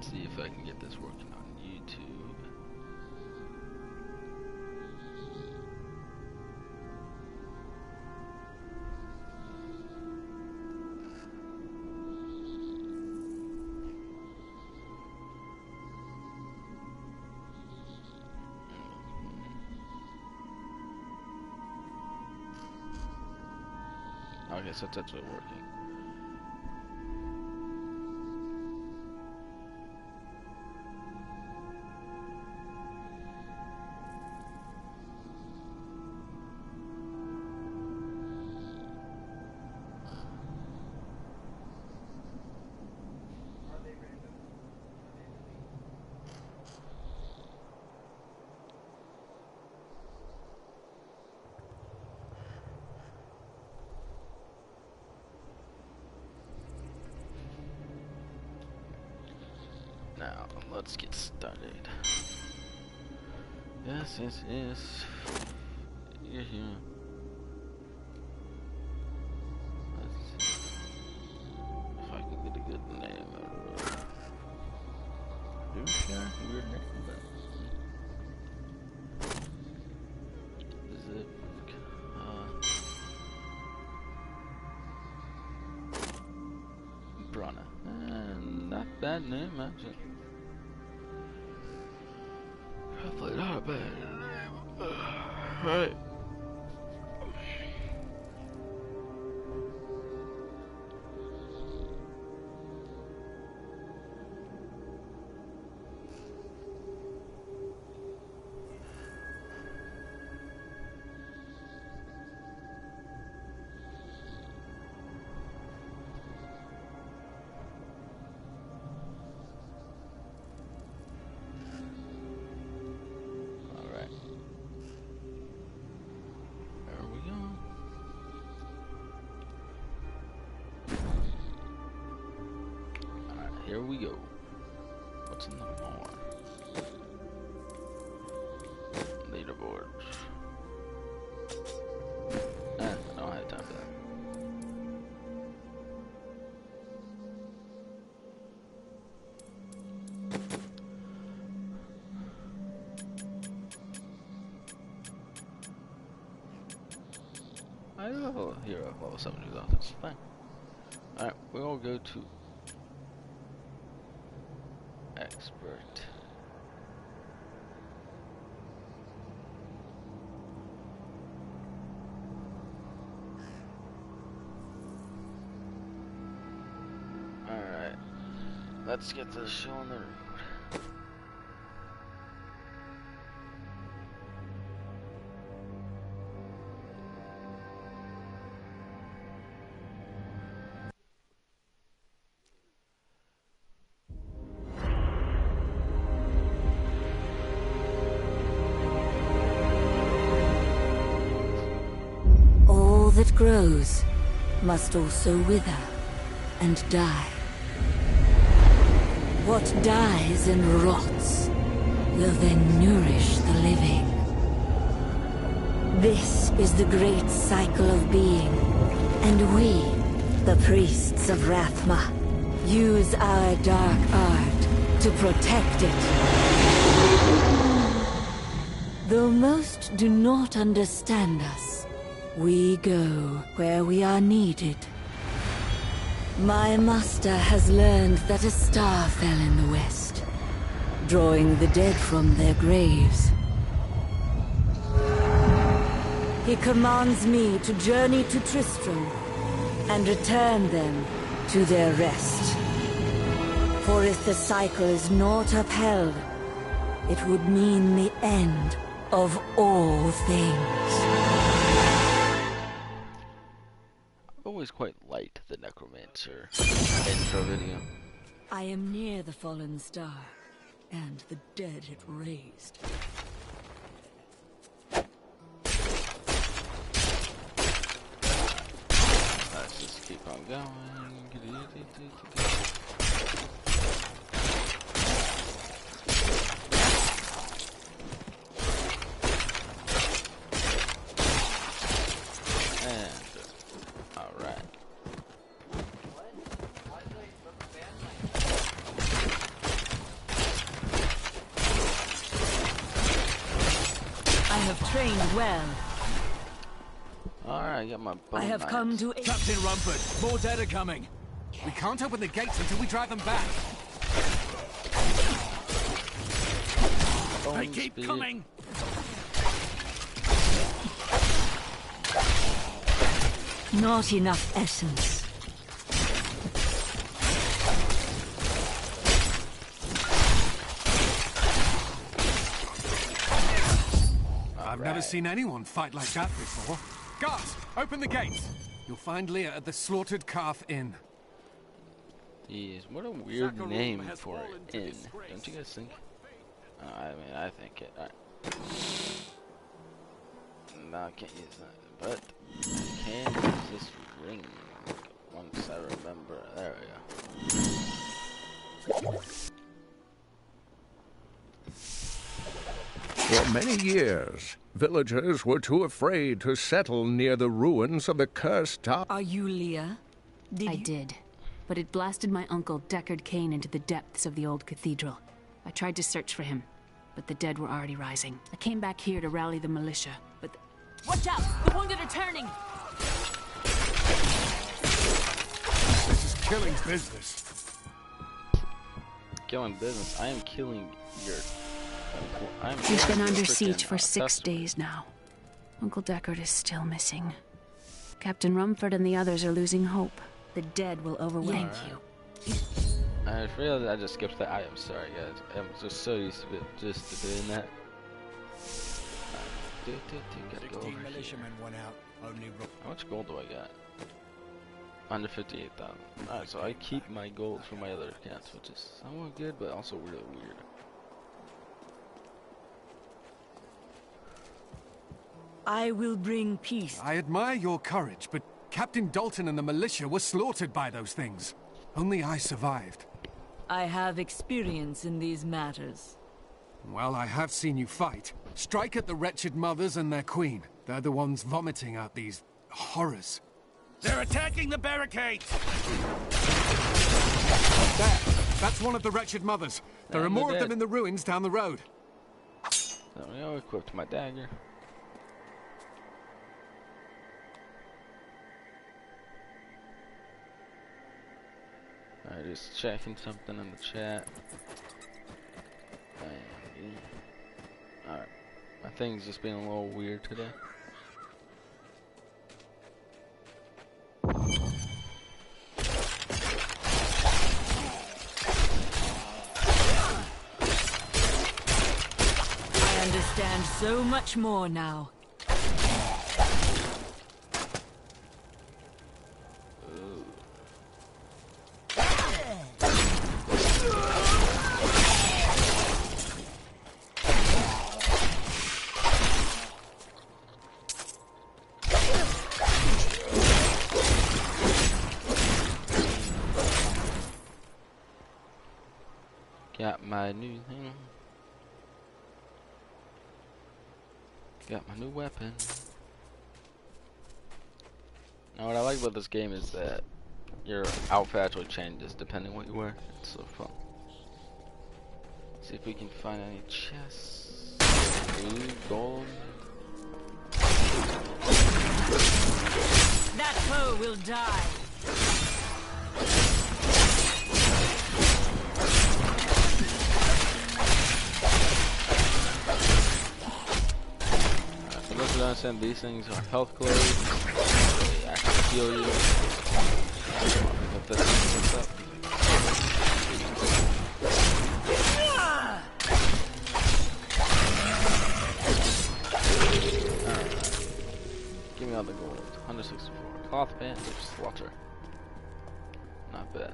See if I can get this working on YouTube. Okay, so it's actually working. Now, let's get started. Yes. You're here. Let's see if I can get a good name out of it. Weird name. Zip. Brana. Not bad name, actually. Probably not a bad name. Right. Here we go. What's in the more? Leaderboard. I don't have time for that. I do have a hero of level 70 though, that's fine. Alright, we'll go to expert. Alright, let's get this show on the road. That grows must also wither and die. What dies and rots will then nourish the living. This is the great cycle of being, and we, the priests of Rathma, use our dark art to protect it. Though most do not understand us, we go where we are needed. My master has learned that a star fell in the west, drawing the dead from their graves. He commands me to journey to Tristram and return them to their rest. For if the cycle is not upheld, it would mean the end of all things. Always quite light the Necromancer intro video. I am near the fallen star, and the dead it raised. Let's just keep on going. trained well. Alright, I got my bone I have knives. come to... Captain Rumford, more dead are coming. We can't open the gates until we drive them back. Bone They keep speed. coming. Not enough essence. I've never seen anyone fight like that before. Guards, open the gates. You'll find Leah at the Slaughtered Calf Inn. Jeez, what a weird name for an inn. Don't you guys think? I mean, I think it. No, I can't use that. But I can use this ring. Once I remember. There we go. For many years, villagers were too afraid to settle near the ruins of the cursed tower. Are you Leah? I did. But it blasted my uncle, Deckard Cain, into the depths of the old cathedral. I tried to search for him, but the dead were already rising. I came back here to rally the militia, but... Watch out! The wounded are turning! This is killing business. Killing business. I am killing your... We've been under siege for 6 days now. Uncle Deckard is still missing. Captain Rumford and the others are losing hope. The dead will overwhelm you. I realized I just skipped that. I am sorry, guys. I'm just so used to it, just to doing that. Gotta go over here. militiamen went out. Only How much gold do I got? Under 58,000. Alright, so I keep my gold from my other accounts, which is somewhat good, but also really weird. I will bring peace. I admire your courage, but Captain Dalton and the militia were slaughtered by those things. Only I survived. I have experience in these matters. Well, I have seen you fight. Strike at the wretched mothers and their queen. They're the ones vomiting out these horrors. They're attacking the barricades! There! That's one of the wretched mothers. There are more of them in the ruins down the road. So I equipped my dagger. Alright, just checking something in the chat. Alright. My thing's just being a little weird today. I understand so much more now. Got my new thing. Got my new weapon. Now what I like about this game is that your outfit actually changes depending what you wear. It's so fun. See if we can find any chests. Ooh, gold. That foe will die. To understand, these things are health globes. They actually heal you. If this thing up. Alright. Give me all the gold. 164. Cloth bandage, slaughter. Not bad.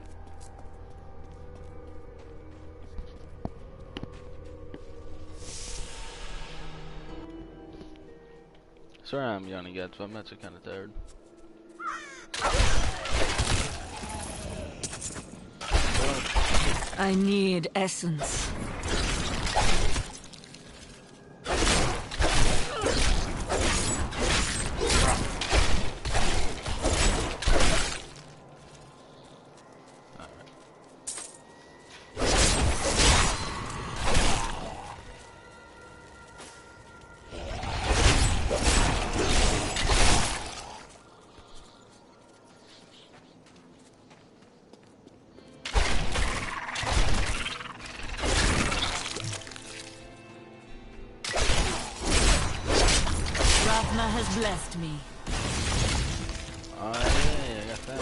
Sorry I'm yawning again, so I'm actually kind of tired. I need essence. blessed me. Oh yeah, I got that.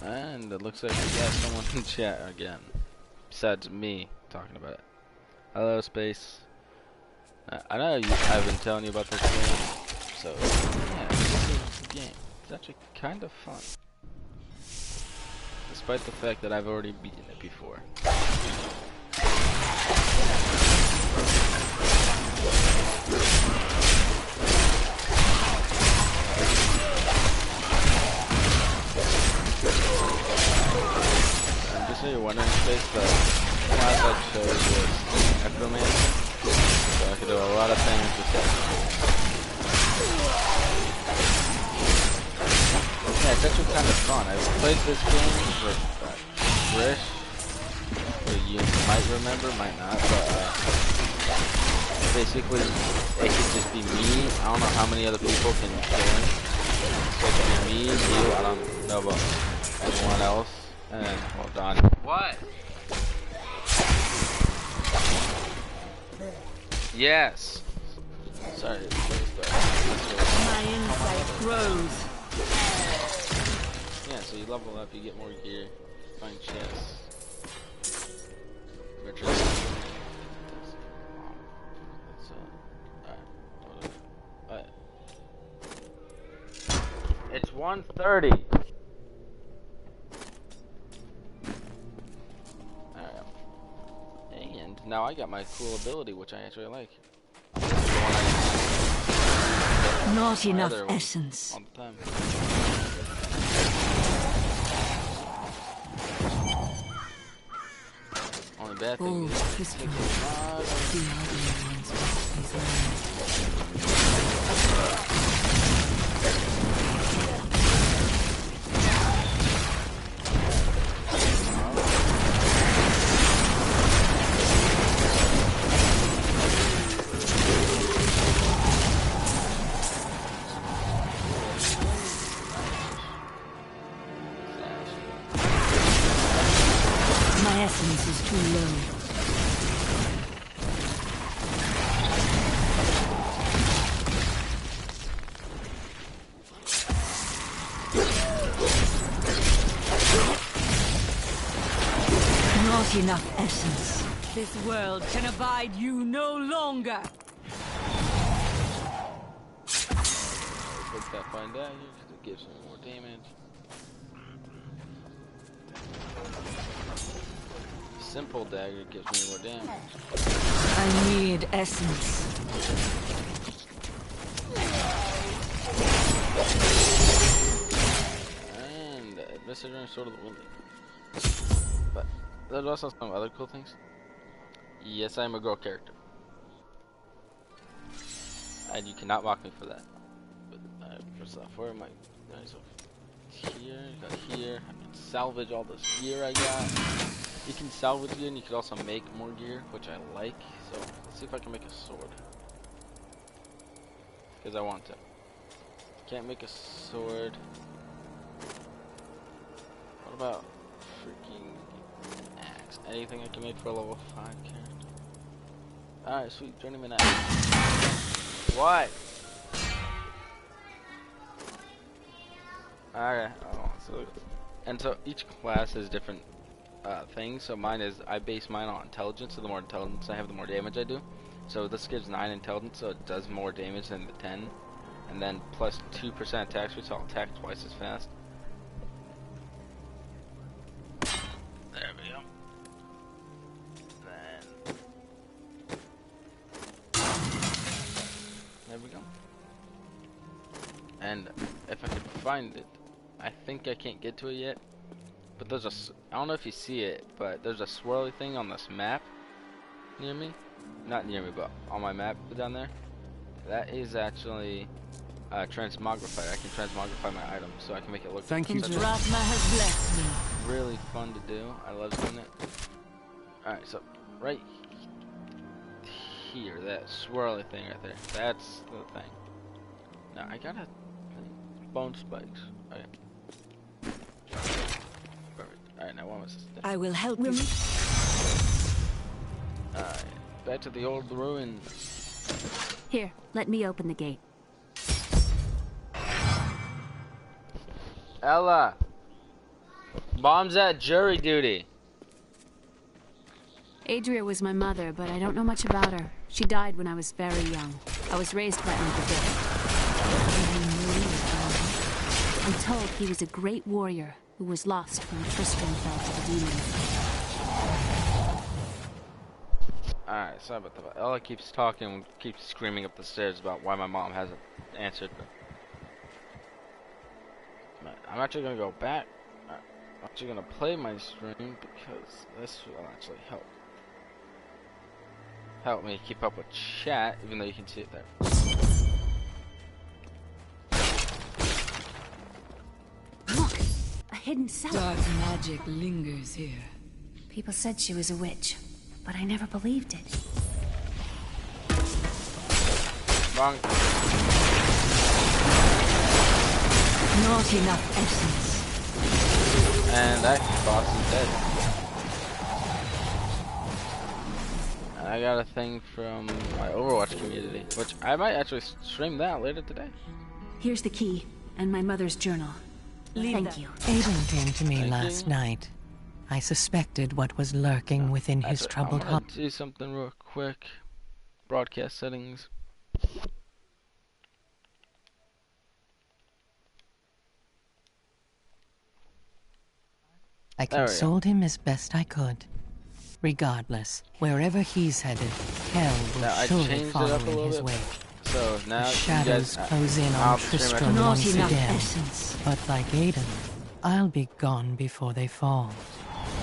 And it looks like we got someone in chat again. Besides me talking about it. Hello, Space. I know I've been telling you about this game. So, yeah, this is the game. It's actually kind of fun. Despite the fact that I've already beaten it before. Just so you're wondering, Space, the class I chose was Necromancer, so I could do a lot of things with that. Yeah, it's actually kind of fun. I've played this game with Trish, who you might remember, might not, but basically it could just be me. I don't know how many other people can join. So it could be me, you, I don't know about anyone else. And hold on. What? Yes. Sorry. My insight grows. Yeah, so you level up, you get more gear, find chests. It's 1:30. And now I got my cool ability, which I actually like. Not enough essence. All the time. Only bad thing is it takes a lot My essence is too low. Not enough essence. This world can abide you no longer. Put that fine dagger because it gives me more damage. Simple dagger gives me more damage. I need essence. And Messenger and Sword of the Wind. But there's also some other cool things. Yes, I am a girl character. And you cannot mock me for that. But first off, where am I? So here, got here. I can salvage all this gear I got. You can salvage gear and you can also make more gear, which I like. So let's see if I can make a sword. Because I want to. Can't make a sword. What about freaking axe? Anything I can make for a level 5 character? Alright, sweet. Journeyman axe. What? Alright. Oh, so each class has different things. So mine is, I base mine on intelligence. So the more intelligence I have, the more damage I do. So this gives 9 intelligence, so it does more damage than the 10. And then plus 2% attack speed, so I'll attack twice as fast. There we go. Then there we go. And if I could find it, I think I can't get to it yet. But there's I don't know if you see it, but there's a swirly thing on this map near me. Not near me, but on my map down there. That is actually transmogrify. I can transmogrify my items, so I can make it look. Thank you. Ratma has blessed me. Really fun to do. I love doing it. Alright, so right here, that swirly thing right there. That's the thing. Now I gotta bone spikes. Okay. Perfect. Alright, now what was this thing? I will help you. Alright, back to the old ruins. Here, let me open the gate. Ella! Mom's at jury duty. Adria was my mother, but I don't know much about her. She died when I was very young. I was raised by Uncle Dick. I'm told he was a great warrior who was lost when Tristram fell to the demons. Alright, sorry about that. Ella keeps talking, keeps screaming up the stairs about why my mom hasn't answered. But I'm actually gonna go back. I'm actually gonna play my stream because this will actually help me keep up with chat, even though you can see it there. Look! A hidden cellar! Dark magic lingers here. People said she was a witch, but I never believed it. Wrong. Not enough essence. And that boss is dead. And I got a thing from my Overwatch community, which I might actually stream that later today. Here's the key, and my mother's journal. Thank you. Aiden came to me Thank last you. night. I suspected what was lurking within his Actually, troubled I'm heart. gonna do something real quick. Broadcast settings. I There we go. consoled him as best I could. Regardless, wherever he's headed, hell will Now, I surely changed it follow up a in little his bit. wake. So now The you shadows guys, close in I'll on stream it. Tristram Not once enough again. essence. But like Aiden, I'll be gone before they fall.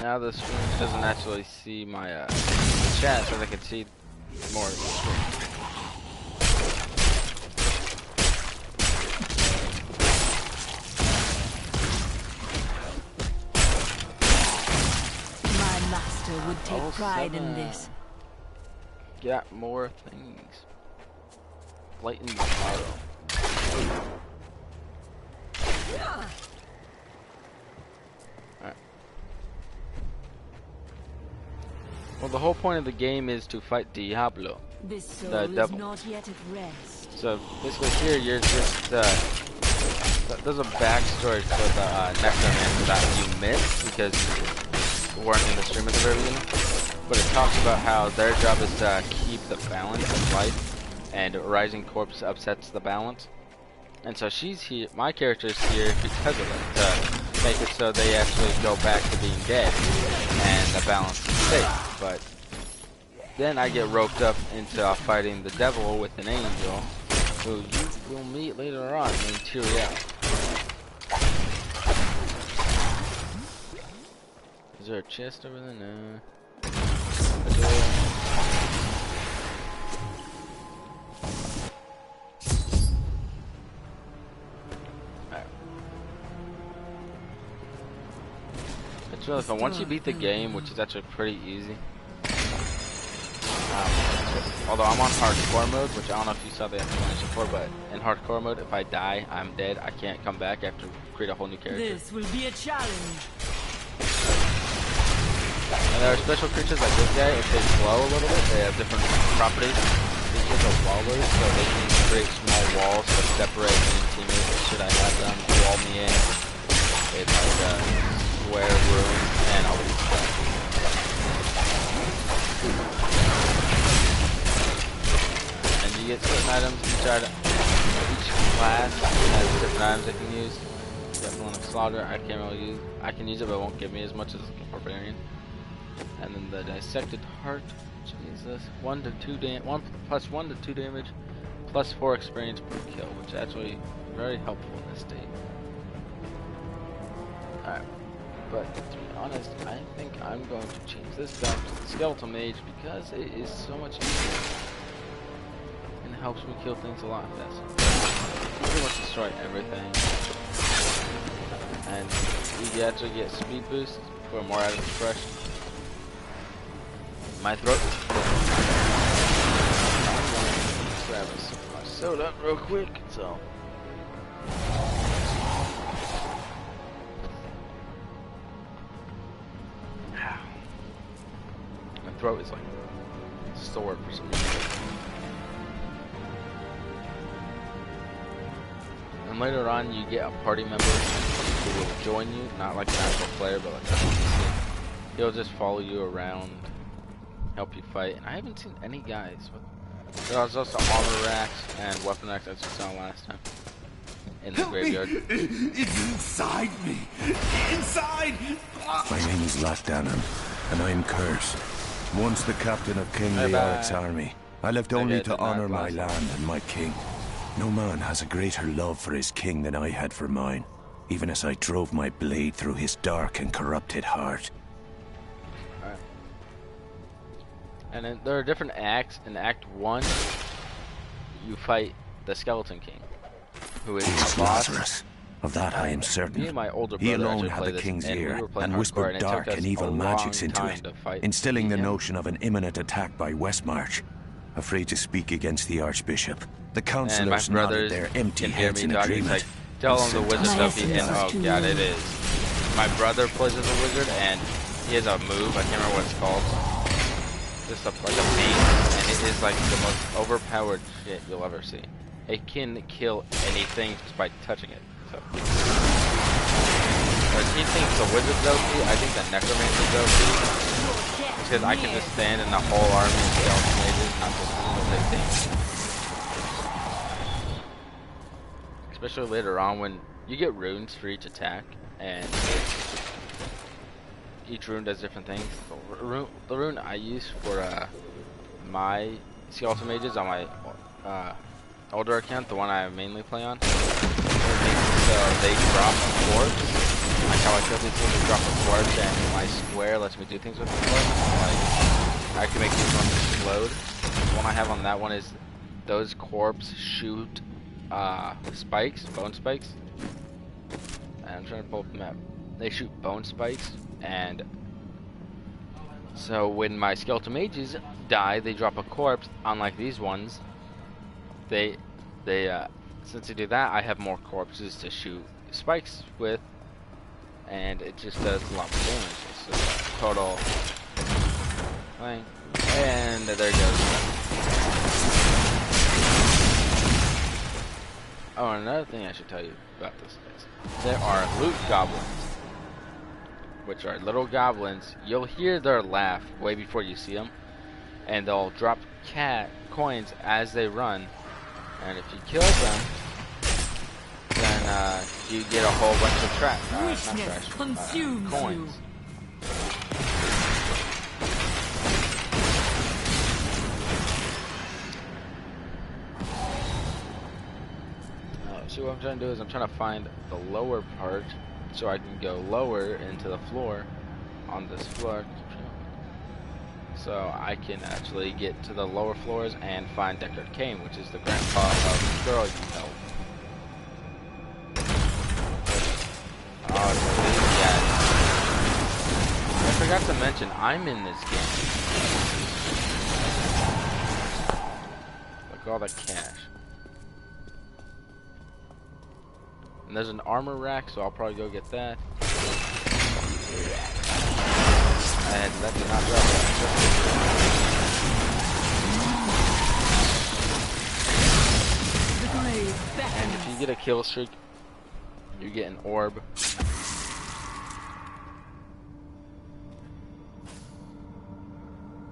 Now the stream doesn't actually see my chat, so they can see more of the screen. My master would take Oh, pride in seven. this. Got more things. Blatant auto. Alright. Well, the whole point of the game is to fight Diablo. This soul The is devil. not yet at rest. So basically here you're just there's a backstory for the necromancer that you missed because you weren't in the stream at the very beginning. But it talks about how their job is to keep the balance of life, and a rising corpse upsets the balance. And so she's here, my character's here because of it, to make it so they actually go back to being dead, and the balance is safe. But then I get roped up into fighting the devil with an angel, who you will meet later on in Tyrael. Is there a chest over there? No. Is there? Alright. It's really fun. Once you beat the game, which is actually pretty easy. Although I'm on hardcore mode, which I don't know if you saw the explanation for, but in hardcore mode, if I die, I'm dead. I can't come back. I have to create a whole new character. This will be a challenge. And there are special creatures like this guy. If they glow a little bit, they have different properties. These are wallers, so they can create small walls to separate me and teammates. Should I have them wall me in? It's like a square room and all these stuff. And you get certain items. Each class has different items they can use. You got one of Slaughter. I can't really use. I can use it, but it won't give me as much as a Barbarian. And then the Dissected Heart, which means this 1 to 2 plus 1 to 2 damage, plus 4 experience per kill, which is actually very helpful in this state. Alright, but to be honest, I think I'm going to change this back to the Skeletal Mage because it is so much easier and helps me kill things a lot faster. Pretty much destroy everything, and you actually get speed boosts for more items fresh. My throat is full. So that real quick, so. My throat is like sore for some reason. And later on, you get a party member who will join you, not like an actual player, but like a NPC. He'll just follow you around, help you fight. And I haven't seen any guys with. There was also armor racks and weapon racks as you saw last time in the graveyard. It's inside me. Inside. My name is Latdanan, and I am cursed. Once the captain of King Leoric's army, I left only to honor my land and my king. No man has a greater love for his king than I had for mine, even as I drove my blade through his dark and corrupted heart. Alright. And then there are different acts. In Act 1, you fight the Skeleton King, who is He is the boss. Lazarus. Of that I am Me certain. and my older He brother alone actually had played the this, king's and we ear were playing and hardcore, whispered and it took dark us and a evil long magics into time it, to fight instilling the him. notion of an imminent attack by Westmarch. Afraid to speak against the Archbishop, the And my councillors nodded brothers their empty can hear heads me in talking. It's agreement. like, tell him the and wizard sent stuff. us And off. oh god, it is. My brother plays as a wizard, and he has a move. I can't remember what it's called. Just like a beast, and it is like the most overpowered shit you'll ever see. It can kill anything just by touching it. So. Whereas he thinks the wizard's OP, I think the necromancer's OP. Because I can just stand in the whole army of skeleton mages, not just what they think. Especially later on when you get runes for each attack, and each rune does different things. The rune I use for my skeleton mages on my older account, the one I mainly play on, so they drop a corpse. Like how I kill these things, they drop a corpse, and my square lets me do things with the corpse. Like I can make these ones explode. The one I have on that one is those corpse shoot spikes, bone spikes. And I'm trying to pull up the map. They shoot bone spikes, and so when my skeleton mages die, they drop a corpse. Unlike these ones, they since they do that, I have more corpses to shoot spikes with, and it just does a lot more damage. It's just a total thing. And there it goes. Oh, and another thing I should tell you about this is there are loot goblins, which are little goblins. You'll hear their laugh way before you see them, and they'll drop coins as they run. And if you kill them, then you get a whole bunch of coins. So what I'm trying to do is I'm trying to find the lower part so I can go lower into the floor on this floor. So I can actually get to the lower floors and find Deckard Cain, which is the grandpa of the girl you help. Oh, yeah. I forgot to mention, I'm in this game. Look at all the cash. And there's an armor rack, so I'll probably go get that. And that did not drop it. And if you get a kill streak, you get an orb.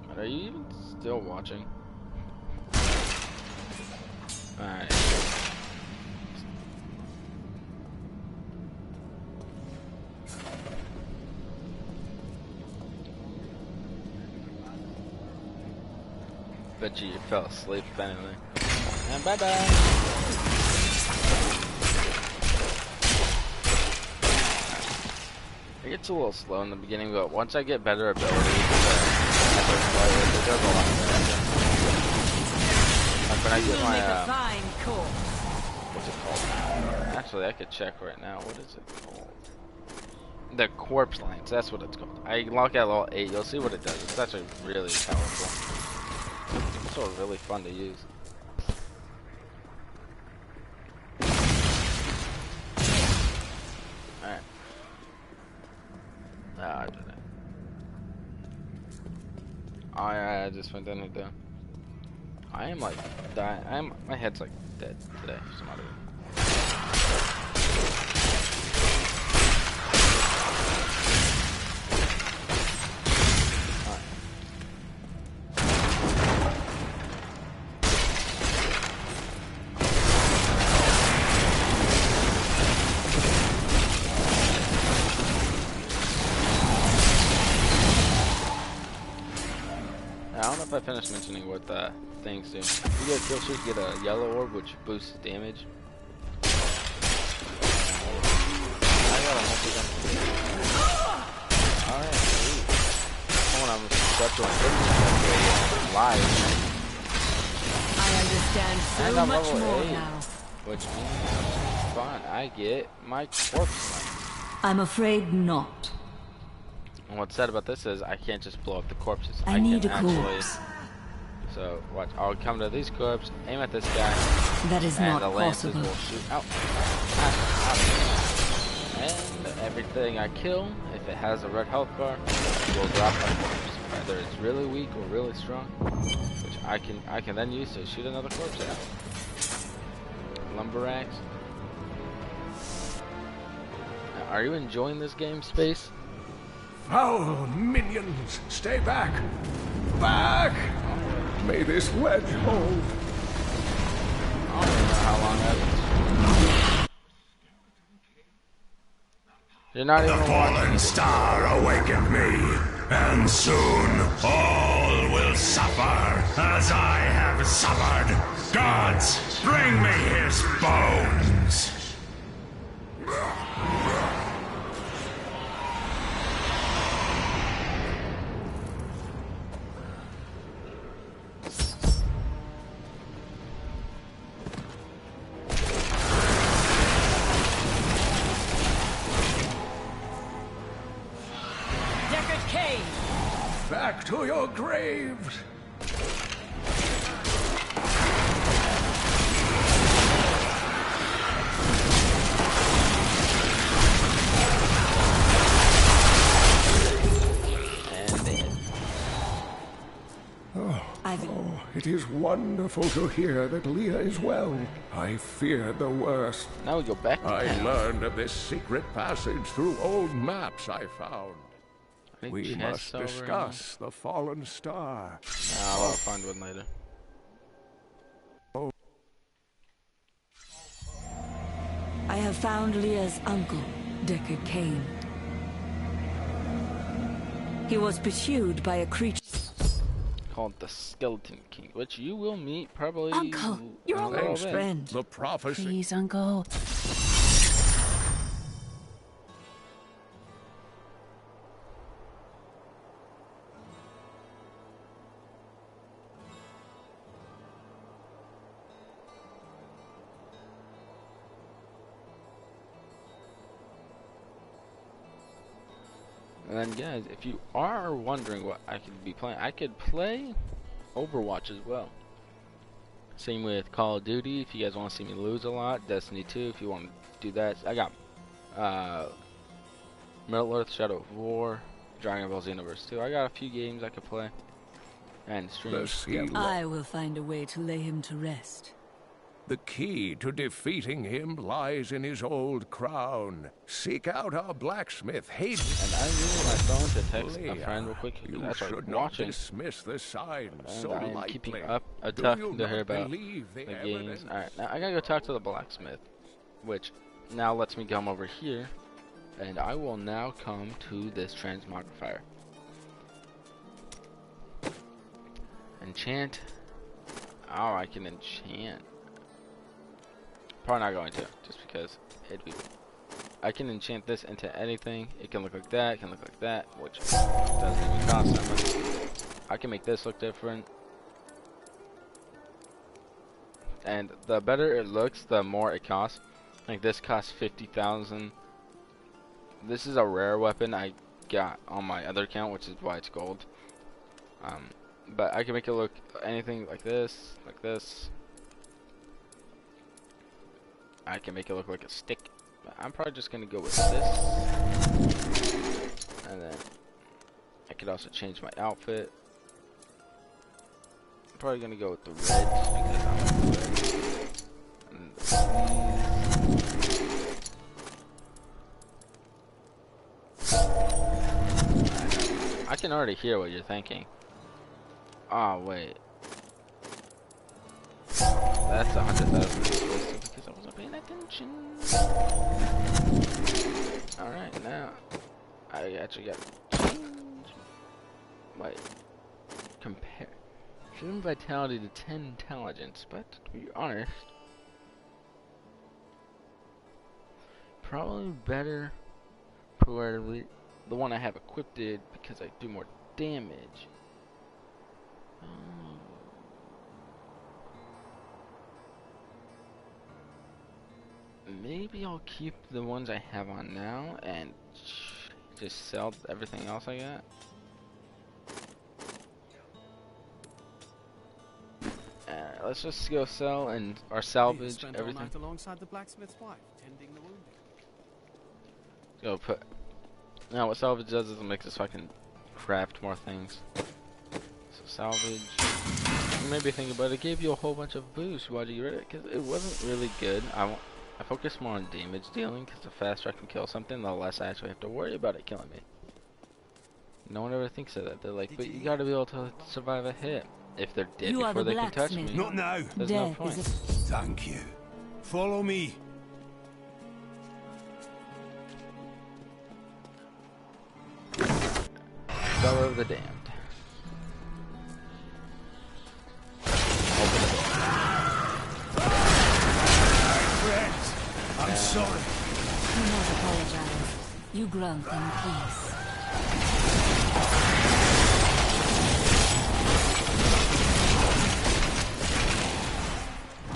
But are you even still watching? Alright. Bet you fell asleep anyway. And bye bye. It gets a little slow in the beginning, but once I get better abilities, it does a lot better. Like when I get my what's it called? Actually, I could check right now. What is it called? The corpse lines. That's what it's called. I lock at level 8. You'll see what it does. It's actually really powerful. It's also really fun to use. Alright. Ah, I did it. I just went down here though. I am like dying. My head's like dead today for some odd reason. I don't know if I finished mentioning what the things do. You get a kill streak, you get a yellow orb, which boosts damage. I got a multi-gun. Alright, sweet. Someone I'm special live. I understand And so I'm much level more 8, now. which means fun. I get my corpse. I'm afraid not. And what's sad about this is I can't just blow up the corpses. I need can a actually, corpse. So watch, I'll come to these corpses, aim at this guy, That is and not the lances possible. will shoot out. And everything I kill, if it has a red health bar, will drop my corpse. Whether it's really weak or really strong, which I can then use to shoot another corpse out. Lumberjacks. Now, are you enjoying this game, Space? Foul minions, stay back! Back! May this wedge hold. I don't know how long that is. You're not even The fallen star awakened me, and soon all will suffer as I have suffered. Gods, bring me his bones! Back to your graves! Oh, it is wonderful to hear that Leah is well. I feared the worst. Now we go back. I learned of this secret passage through old maps I found. We must discuss the fallen star. I'll find one later. I have found Leah's uncle, Deckard Cain. He was pursued by a creature Called the Skeleton King, which you will meet probably. Uncle, you're a a little old bit. friend. The prophecy. Please, Uncle. And then, guys, if you are wondering what I could be playing, I could play Overwatch as well. Same with Call of Duty, if you guys want to see me lose a lot. Destiny 2, if you want to do that. I got Middle Earth, Shadow of War, Dragon Ball Xenoverse 2. I got a few games I could play and stream. I will find a way to lay him to rest. The key to defeating him lies in his old crown. Seek out our blacksmith, Hayden. And I knew my phone to text a friend real quick. You That's should like not watching. dismiss the signs And so I am lightly. keeping up a Do tough you to hear not about believe the games. evidence? Alright, now I gotta go talk to the blacksmith, which now lets me come over here, and I will now come to this transmogrifier. Enchant. Oh, I can enchant. Probably not going to, just because it'd be. I can enchant this into anything. It can look like that, it can look like that, which doesn't even cost that much. I can make this look different. And the better it looks, the more it costs. Like this costs 50,000. This is a rare weapon I got on my other account, which is why it's gold. But I can make it look anything like this, like this. I can make it look like a stick. I'm probably just gonna go with this, and then I could also change my outfit. I'm probably gonna go with the red just because I like the red. And I can already hear what you're thinking. Oh wait, that's 100,000 because I wasn't paying attention. Alright, now I actually got to change. Wait, compare 7 vitality to 10 intelligence, but to be honest, probably better for the one I have equipped because I do more damage. Maybe I'll keep the ones I have on now and just sell everything else I got. Let's just go sell or salvage everything. Alongside the blacksmith's wife, tending the wounded. Go put. Now what salvage does is it makes us fucking craft more things. So salvage. You may be thinking, but it gave you a whole bunch of boost. Why did you get it? Because it wasn't really good. I focus more on damage dealing because the faster I can kill something, the less I actually have to worry about it killing me. No one ever thinks of that. They're like, but you gotta be able to survive a hit. If they're dead before they can touch me, not now. There's no point. Thank you. Follow me. Cellar of the Damned. Open the door. Friends, I'm sorry. Do not apologize. You grant them peace.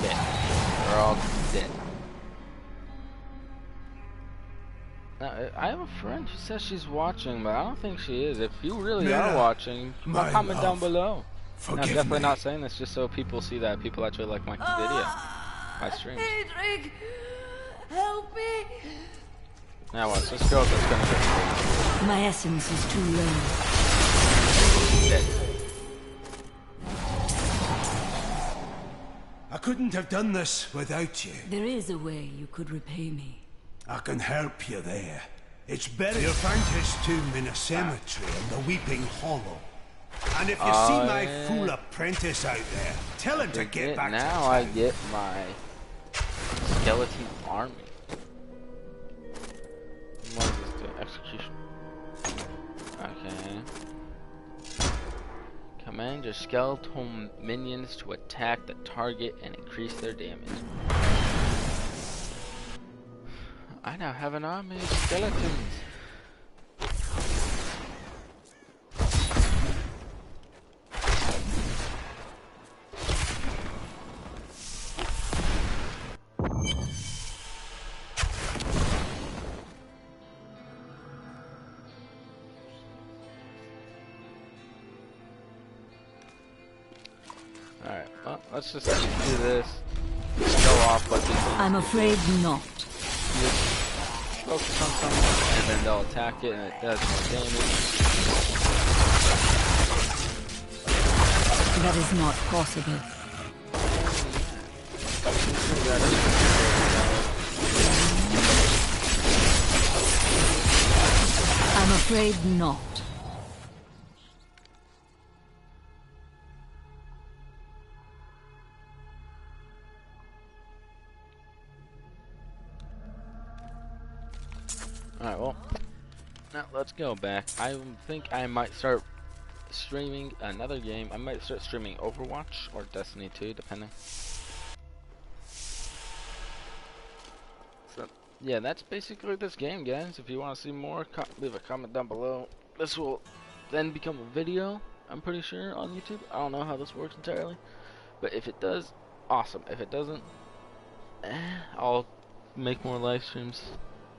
Dead. They're all dead. I have a friend who says she's watching, but I don't think she is. If you really are watching, comment down below. I'm definitely not saying this just so people see that people actually like my video, my streams. Adric, help me! Now watch, this girl that's gonna get My essence is too low. dead. I couldn't have done this without you. There is a way you could repay me. I can help you there. It's buried. You'll find his tomb in a cemetery in the Weeping Hollow. And if you see my fool apprentice out there, tell him to get back to town. Now I get my skeleton army. What is this do? Execution. Okay. Command your skeletal minions to attack the target and increase their damage. I now have an army of skeletons. Alright, well, let's just do this. Go off what these things I'm afraid not. focus on someone, and then they'll attack it, and it does more damage. That is not possible. I'm afraid not. Alright, well, now let's go back. I think I might start streaming another game. I might start streaming Overwatch or Destiny 2, depending. So, yeah, that's basically this game, guys. If you want to see more, leave a comment down below. This will then become a video, I'm pretty sure, on YouTube. I don't know how this works entirely. But if it does, awesome. If it doesn't, I'll make more live streams.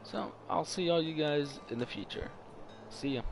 So, I'll see all you guys in the future. See ya.